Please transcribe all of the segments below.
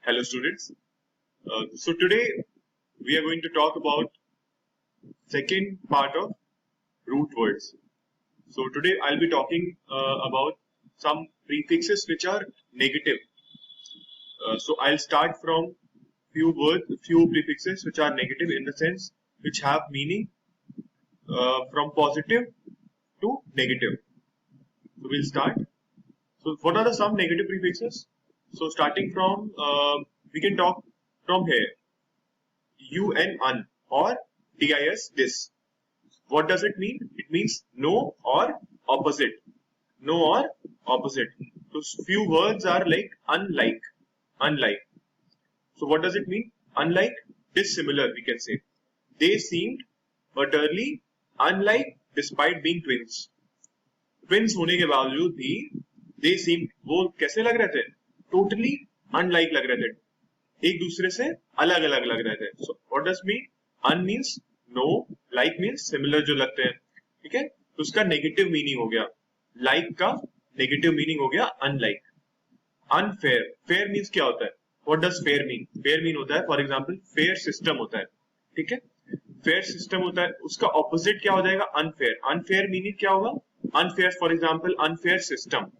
Hello students. So today we are going to talk about second part of root words. So today I'll be talking about some prefixes which are negative. So I'll start from few prefixes which are negative in the sense which have meaning from positive to negative. So we'll start. So what are the some negative prefixes? So starting from we can talk from here. Un or dis this. What does it mean? It means no or opposite. No or opposite. So few words are like unlike. Unlike. So what does it mean? Unlike, dissimilar we can say. They seemed utterly unlike despite being twins. Twins होने के बावजूद भी they seemed वो कैसे लग रहे थे? Totally unlike लग रहे थे. एक दूसरे से अलग अलग लग रहे थे. So what does mean? Un means no, like means similar जो लगते हैं. ठीक है? तो उसका नेगेटिव मीनिंग हो गया. Like का नेगेटिव मीनिंग हो गया unlike. Unfair. Fair means क्या होता है? What does fair mean? Fair mean होता है, for example, fair system होता है. ठीक है? Fair system होता है. उसका opposite क्या हो जाएगा? Unfair. Unfair meaning क्या होगा? Unfair, for example, unfair system,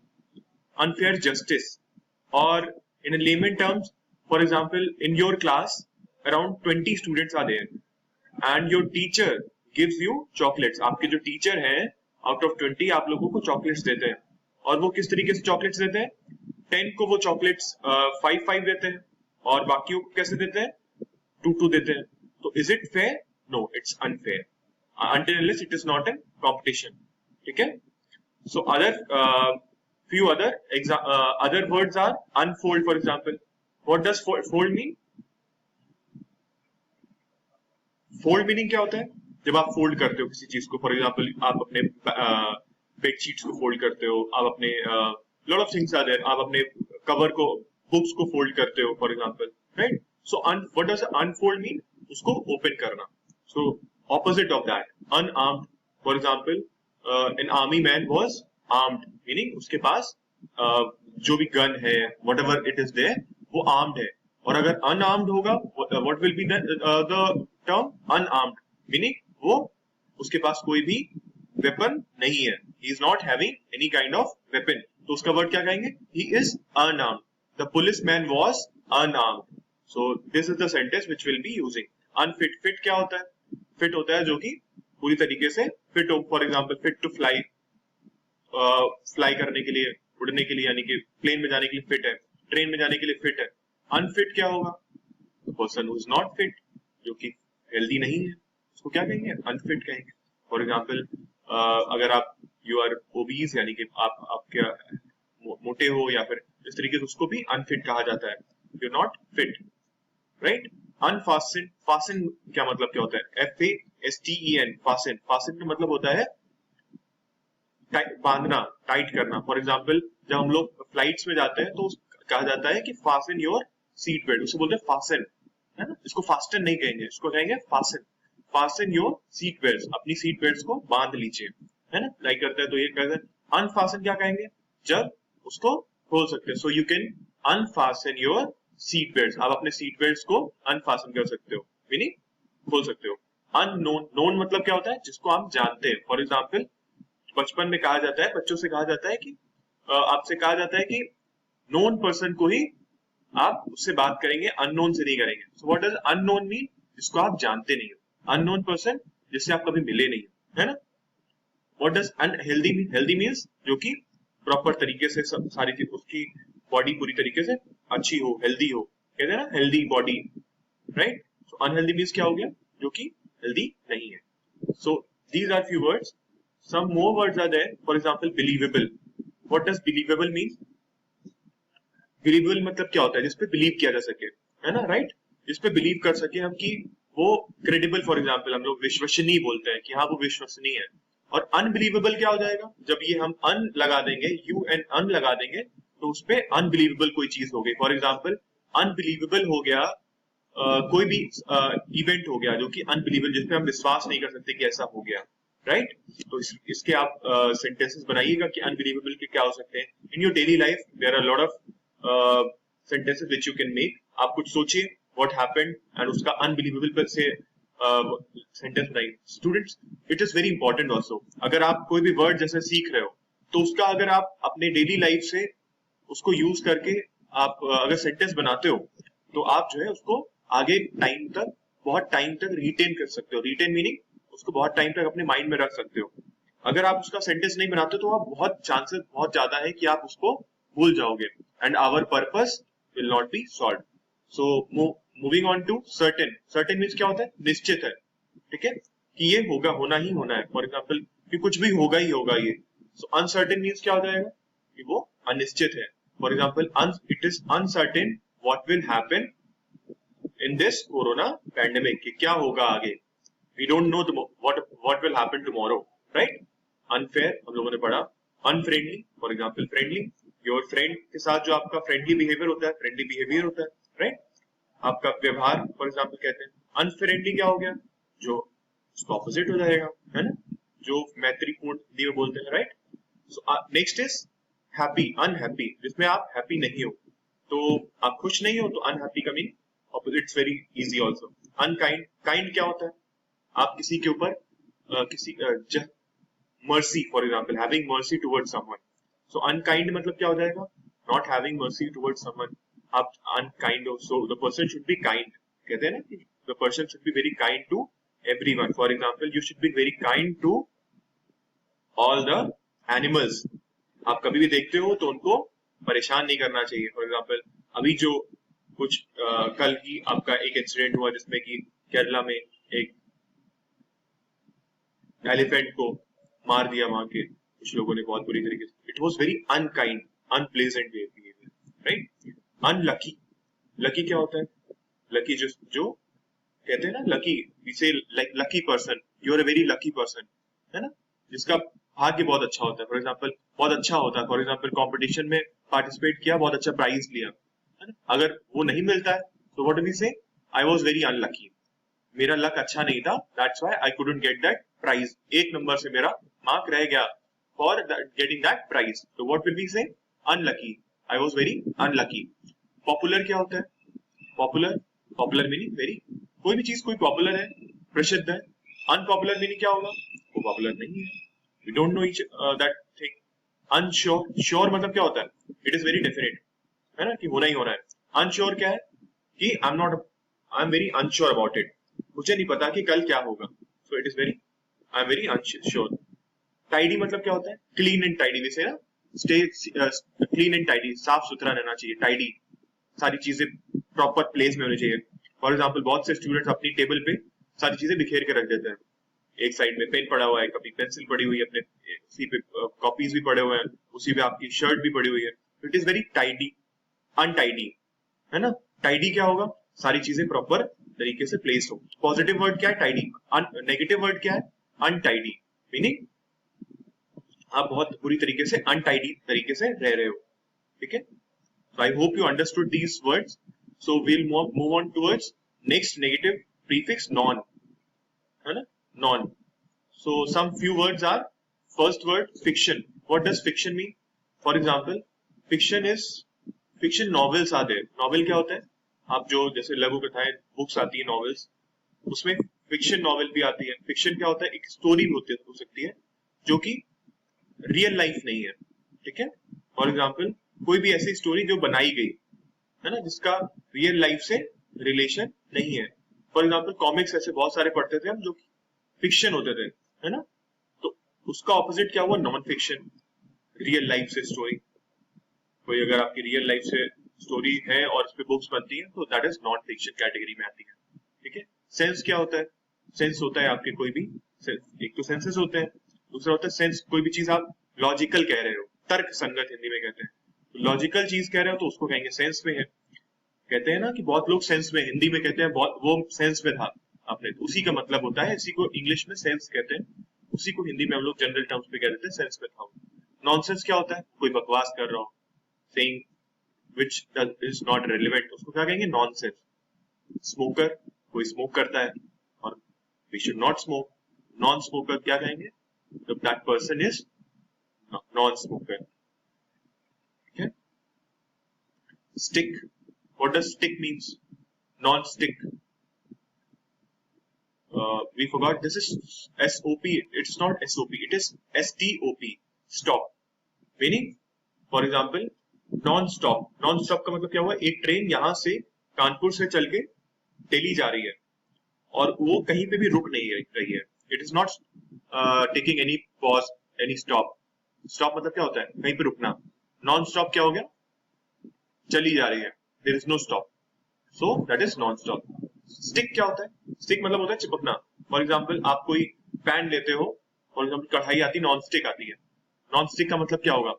unfair justice, or in a layman terms, for example, in your class, around 20 students are there, and your teacher gives you chocolates. आपके जो teacher हैं, out of 20 आप लोगों को chocolates देते हैं, और वो किस तरीके से chocolates देते हैं? 10 को वो chocolates 5 देते हैं, और बाकियों को कैसे देते हैं? 2 देते हैं. तो is it fair? No, it's unfair. Until unless it is not a competition. ठीक है? So few other words are unfold, for example. What does fold mean? Fold meaning क्या होता है? जब आप fold करते हो किसी चीज को, for example, आप अपने bed sheets को fold करते हो, आप अपने lot of things are there. आप अपने cover को, books को fold करते हो, for example, right? So what does unfold mean? उसको open करना. So opposite of that, unarmed, for example, an army man was armed, meaning उसके पास जो भी gun है, whatever it is there, वो armed है. और अगर unarmed होगा, what will be the term? Unarmed, meaning वो उसके पास कोई भी weapon नहीं है. He is not having any kind of weapon. तो उसका word क्या कहेंगे? He is unarmed. The policeman was unarmed. So this is the sentence which we'll be using. Unfit. Fit क्या होता है? Fit होता है जो कि पूरी तरीके से fit हो. For example, fit to fly. Fly करने के लिए, उड़ने के लिए, यानी कि प्लेन में जाने के लिए fit है, ट्रेन में जाने के लिए fit है. Unfit क्या होगा? The person who is not fit, जो कि healthy नहीं है, उसको क्या कहेंगे? Unfit कहेंगे. For example, अगर आप you are obese, यानी कि आपके मोटे हो या फिर इस तरीके से, उसको भी unfit कहा जाता है. You're not fit, right? Unfasten. Fasten क्या मतलब क्या होता है? FASTEN. Fasten. Fasten का मतलब होता है बांधना, टाइट करना. फॉर एग्जाम्पल, जब हम लोग फ्लाइट्स में जाते हैं तो कहा जाता है कि फास्टन योर सीट बेल्ट. उसको बोलते हैं फास्टन, है ना? इसको फास्टन नहीं कहेंगे, इसको कहेंगे fasten. Fasten your seat belt. अपनी सीट बेल्ट को बांध लीजिए, है ना? लाइक करते हैं तो ये कहते हैं. अनफास्टन क्या कहेंगे? जब उसको खोल सकते हैं. So you can unfasten your seat belt. आप अपने सीट बेल्ट को अनफास्टन कर सकते हो, मीनिंग खोल सकते हो. अननोन. नोन मतलब क्या होता है? जिसको आप जानते हैं. फॉर एग्जाम्पल, बचपन में कहा जाता है, बच्चों से कहा जाता है कि आपसे कहा जाता है कि नोन पर्सन को ही आप उससे बात करेंगे, अननोन से नहीं करेंगे. So what does unknown mean? जिसको आप जानते नहीं हो. अननोन पर्सन, जिससे आप कभी मिले नहीं हो, है ना? What does unhealthy mean? Healthy means जो कि प्रॉपर तरीके से सारी चीज, उसकी बॉडी पूरी तरीके से अच्छी हो, हेल्दी हो. कहते हैं ना, healthy body, right? So unhealthy means क्या हो गया? जो कि हेल्दी नहीं है. So these are few words. Some more words are there. For example, believable. What does believable mean? Believable मतलब क्या होता है? जिसपे believe किया जा सके, है ना? Right? जिसपे believe कर सके हम कि वो credible. For example, हम लोग विश्वसनीय बोलते हैं कि हाँ वो विश्वसनीय है. और unbelievable क्या हो जाएगा? जब ये हम un लगा देंगे, you and un लगा देंगे, तो उसपे unbelievable कोई चीज हो गई. For example, unbelievable हो गया कोई भी इवेंट हो गया जो कि unbelievable, जिसपे हम विश्वास नहीं कर सकते कि ऐसा हो गया. राइट? तो इसके आप सेंटेंसेस बनाइएगा कि अनबिलीवेबल के क्या हो सकते हैं. In your daily life there are lot of sentences which you can make. आप कुछ सोचिए व्हाट हैपेंड एंड उसका अनबिलीवेबल पर से सेंटेंस बनाइए। Students, it is very important also, अगर आप कोई भी वर्ड जैसे सीख रहे हो तो उसका अगर आप अपने डेली लाइफ से उसको यूज करके आप अगर सेंटेंस बनाते हो तो आप जो है उसको आगे टाइम तक, बहुत टाइम तक रिटेन कर सकते हो। रिटेन मीनिंग उसको बहुत टाइम तक अपने माइंड में रख सकते हो। अगर आप उसका सेंटेंस नहीं बनाते तो आप बहुत चांसेस बहुत ज्यादा है कि आप उसको भूल जाओगे and our purpose will not be solve. So moving on to certain. Certain means क्या होता है? निश्चित है, ठीक है, कि ये होगा, होना ही होना है। फॉर एग्जाम्पल कि कुछ भी होगा ही होगा ये। सो अनसर्टेन मीन्स क्या हो जाएगा? कि वो अनिश्चित है। For example it is uncertain what will happen in this corona pandemic, कि क्या होगा आगे। We don't know what will happen tomorrow, right. Unfair हम लोगों ने पढ़ा। Unfriendly, for example friendly, your friend के साथ जो आपका फ्रेंडली बिहेवियर होता है, फ्रेंडली बिहेवियर होता है, राइट, आपका व्यवहार फॉर एग्जाम्पल कहते हैं। अनफ्रेंडली क्या हो गया? जो उसका ऑपोजिट हो जाएगा, है ना, जो मैत्रीपूर्ण हिंदी में बोलते हैं, right. So next is happy, unhappy, जिसमें आप हैप्पी नहीं हो, तो आप खुश नहीं हो तो अनहैप्पी का meaning opposite, it's very easy also. Unkind, kind क्या होता है? आप किसी के ऊपर किसी mercy, for example having mercy towards someone. So unkind मतलब क्या हो जाएगा? Not having mercy towards someone. आप अनकाइंड हो, so the person should be kind. कहते हैं ना कि the person should be very kind to everyone. For example you should be very kind to all the animals. आप कभी भी देखते हो तो उनको परेशान नहीं करना चाहिए। फॉर एग्जाम्पल अभी जो कुछ कल ही आपका एक इंसिडेंट हुआ जिसमें कि केरला में एक एलिफेंट को मार दिया वहां के कुछ लोगों ने बहुत बुरी तरीके से। It was very unkind, unpleasant behaviour, right. Unlucky, lucky क्या होता है? लकी जो कहते हैं ना, lucky, we say like lucky person, you are a very lucky person, है ना, जिसका भाग्य बहुत अच्छा होता है। फॉर एग्जाम्पल बहुत अच्छा होता है, फॉर एग्जाम्पल कॉम्पिटिशन में पार्टिसिपेट किया, बहुत अच्छा प्राइज लिया, है ना, अगर वो नहीं मिलता है तो what do we say? I was very unlucky, मेरा लक अच्छा नहीं था, that's why I couldn't get that prize. एक नंबर से मेरा मार्क रह गया फॉर गेटिंग दैट प्राइज, तो what will we say? Unlucky, I was very unlucky. Popular क्या होता है? पॉपुलर, पॉपुलर मीनिंग वेरी, कोई भी चीज कोई पॉपुलर है, प्रसिद्ध है। अनपॉपुलर मीनिंग क्या होगा? वो पॉपुलर नहीं है, we don't know each that thing. Unsure, sure मतलब क्या होता है? इट इज वेरी डेफिनेट, है ना, कि होना ही होना है। अनश्योर क्या है? कि I am very unsure about it, मुझे नहीं पता कि कल क्या होगा। So it is very, I am very unsure. Tidy मतलब क्या होता है? क्लीन एंड टाइडी, वैसे ना, स्टे क्लीन एंड टाइडी, साफ सुथरा रहना चाहिए, टाइडी, सारी चीजें प्रॉपर प्लेस में होनी चाहिए। फॉर एग्जाम्पल बहुत से स्टूडेंट्स अपनी टेबल पे सारी चीजें बिखेर के रख देते हैं। एक साइड में पेन पड़ा हुआ है, कभी पेंसिल पड़ी हुई है, अपने उसी पे कॉपीज भी पड़े हुए हैं, उसी पे आपकी शर्ट भी पड़ी हुई है। It is very tidy, untidy, है ना। टाइडी क्या होगा? सारी चीजें प्रॉपर तरीके से प्लेस हो। पॉजिटिव वर्ड क्या है? टाइडी। नेगेटिव वर्ड क्या है? अनटाइडी, मीनिंग आप बहुत बुरी तरीके से, अनटाइडी तरीके से रह रहे हो, ठीक है। So I hope you understood these words. So we'll move on towards next negative prefix non, है ना, non. So some few words are, first word fiction. What does fiction mean? For example, fiction is, fiction novels are there. Novel क्या होता है? आप जो जैसे लघु कथाएं बुक्स आती है, नॉवेल्स, उसमें फिक्शन नॉवेल भी आती है। फिक्शन क्या होता है? एक स्टोरी होती हो सकती है जो कि रियल लाइफ नहीं है, ठीक है। फॉर एग्जाम्पल कोई भी ऐसी स्टोरी जो बनाई गई है ना, जिसका रियल लाइफ से रिलेशन नहीं है। फॉर एग्जाम्पल कॉमिक्स ऐसे बहुत सारे पढ़ते थे हम जो फिक्शन होते थे, है ना, तो उसका ऑपोजिट क्या हुआ? नॉन फिक्शन, रियल लाइफ से स्टोरी। कोई अगर आपकी रियल लाइफ से स्टोरी है और उस पर बुक्स बनती है तो that is non fiction category में आती है, ठीक है। सेंस क्या होता है? सेंस होता है आपके कोई भी, एक तो सेंसेस होते हैं, दूसरा होता है सेंस, कोई भी चीज आप लॉजिकल कह रहे हो, तर्क संगत हिंदी में कहते हैं। लॉजिकल चीज कह रहे हो तो उसको कहेंगे सेंस में है। कहते हैं ना कि बहुत लोग सेंस में, हिंदी में कहते हैं बहुत, वो सेंस में था आपने, उसी का मतलब होता है, इसी को इंग्लिश में सेंस कहते हैं, उसी को हिंदी में हम लोग जनरल टर्म्स पे कह देते हैं सेंस में था। नॉनसेंस क्या होता है? कोई बकवास कर रहा हो, saying which is not relevant, उसको क्या कहेंगे? नॉनसेंस। स्मोकर, कोई स्मोक करता है और we should not smoke, non smoker क्या कहेंगे? तो that person is non smoker, ठीक है। Stick, What does stick means? Non-stick. We forgot this is SOP. It's not SOP. It is STOP. Stop. Meaning, for example, non-stop. Non-stop का मतलब क्या हुआ? एक ट्रेन यहाँ से कानपुर से चल के दिल्ली जा रही है और वो कहीं पे भी रुक नहीं रही है. It is not taking any pause, any stop. Stop मतलब क्या होता है? कहीं पे रुकना. Non-stop क्या हो गया? चली जा रही है. There is no stop. So that is non-stop. Stick क्या होता है? स्टिक मतलब होता है चिपकना. फॉर एग्जाम्पल आप कोई पैन लेते हो, फॉर एग्जाम्पल कढ़ाई आती है, नॉन स्टिक आती है. नॉन स्टिक का मतलब क्या होगा?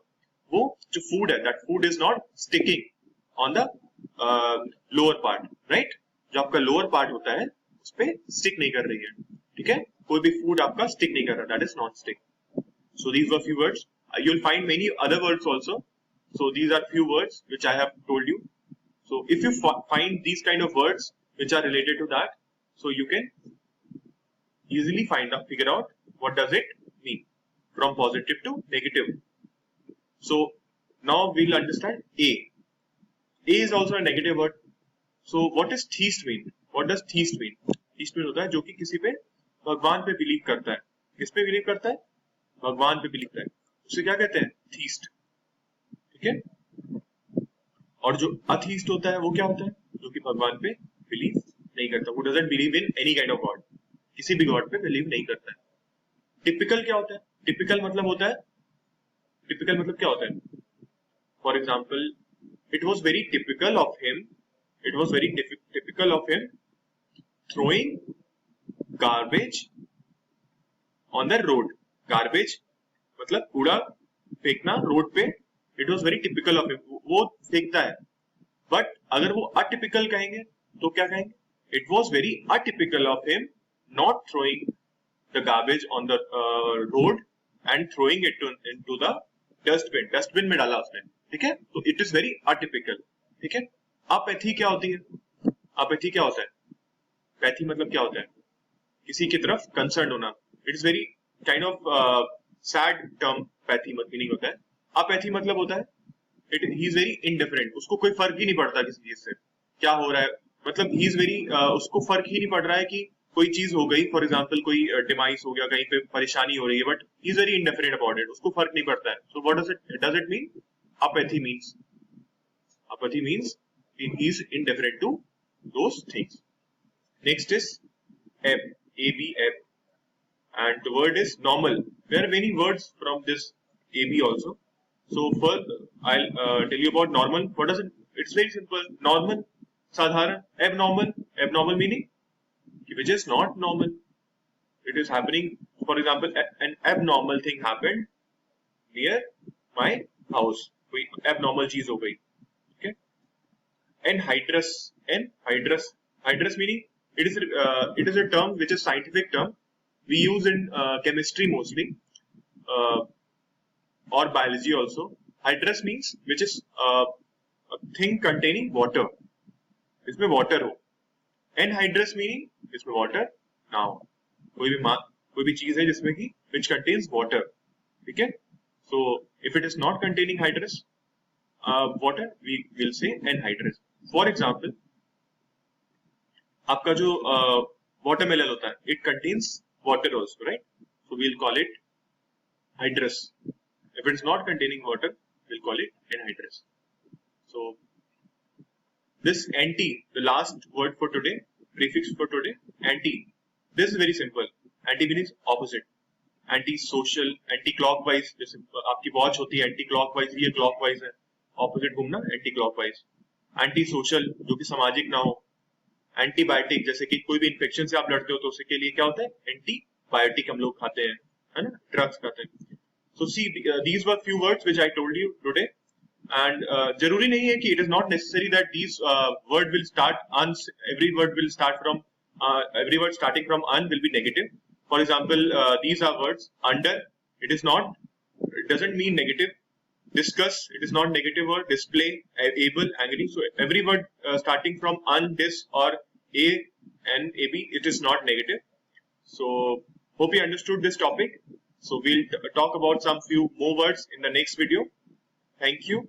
वो जो फूड है, that food is not sticking on the lower part, right? जो आपका लोअर पार्ट होता है उस पे स्टिक नहीं कर रही है. ठीक है, कोई भी फूड आपका स्टिक नहीं कर रहा, that is non stick. So these were few words. You will find many other words also. So these are few words which I have told you. So if you find these kind of words which are related to that, so you can easily figure out what does it mean from positive to negative. So now we'll understand A. A is also a negative word. So what does theist mean? What does theist mean? Theist mean होता है जो कि किसी पे भगवान पे believe करता है. किस पे बिलीव करता है? भगवान पे बिलीव करता है. उसे क्या कहते हैं? theist. ठीक है. और जो अथीस्ट होता है वो क्या होता है? जो कि भगवान पे बिलीव नहीं करता. Who doesn't believe in any kind of God. किसी भी गॉड पे बिलीव नहीं करता है. टिपिकल क्या होता है? टिपिकल मतलब होता है, टिपिकल मतलब क्या होता है? For example, it was very typical of him, it was very typical of him throwing garbage on the road. Garbage मतलब कूड़ा फेंकना रोड पे. It was very typical of him. वो फेंकता है. बट अगर वो अटिपिकल कहेंगे तो क्या कहेंगे? It was very atypical of him not throwing the garbage on the road and throwing it into the dustbin. Dustbin में डाला उसने. ठीक है, तो इट इज वेरी अटिपिकल. ठीक है. अपैथी क्या होती है? अपैथी क्या होता है? पैथी मतलब क्या होता है? किसी की तरफ कंसर्न होना. It is very kind of sad term. Pathy meaning होता है. अपैथी मतलब होता है ही इज वेरी इनडिफरेंट. उसको कोई फर्क ही नहीं पड़ता किसी चीज से क्या हो रहा है. मतलब ही इज वेरी, उसको फर्क ही नहीं पड़ रहा है कि कोई चीज हो गई, फॉर एग्जाम्पल कोई डिमाइस हो गया, कहीं पे परेशानी हो रही है, but he is very indifferent about it. उसको फर्क नहीं पड़ता है. So what does it mean? Apathy means, apathy means he is indifferent to those things. Next is ebb, ab, ebb, and the word is normal. There are many words from this ab also. So first I'll tell you about normal. What does it? It's very simple. Normal, sadharan. Abnormal, abnormal meaning which is not normal. It is happening. For example, an abnormal thing happened near my house. कोई abnormal चीज हो गई. Anhydrous, hydrous meaning it is a term which is scientific term we use in chemistry mostly or biology also. Hydrous means which is a thing containing water. इसमें water हो. Anhydrous meaning इसमें water ना हो. कोई भी चीज है जिसमें कि which contains water. ठीक है. So if it is not containing hydrous water, we will say anhydrous. For example, आपका जो वाटरमेलन होता है, it contains water also, right? So we'll call it hydrous. If it is not containing water, we'll call it anhydrous. So this anti, the last word for today, prefix for today, anti. This is very simple. Anti meaning opposite. Anti social, anti clockwise. जैसे आपकी watch होती है anti clockwise, ये clockwise है, opposite घूमना, anti clockwise. Anti social जो कि सामाजिक ना हो. एंटीबायोटिक, जैसे कि कोई भी इन्फेक्शन से आप लड़ते हो तो उसके लिए क्या होता है? एंटीबायोटिक हम लोग खाते हैं, है ना, ड्रग्स खाते हैं. So see these were few words which I told you today. And जरूरी नहीं है कि it is not necessary that these word will start on. Every word will start from, every word starting from un will be negative. For example, these are words. Under, it is not, it doesn't mean negative. Discuss, it is not negative word. Display, able, angry. So every word starting from un, dis or a and ab, it is not negative. So hope you understood this topic. So we'll talk about some few more words in the next video. Thank you.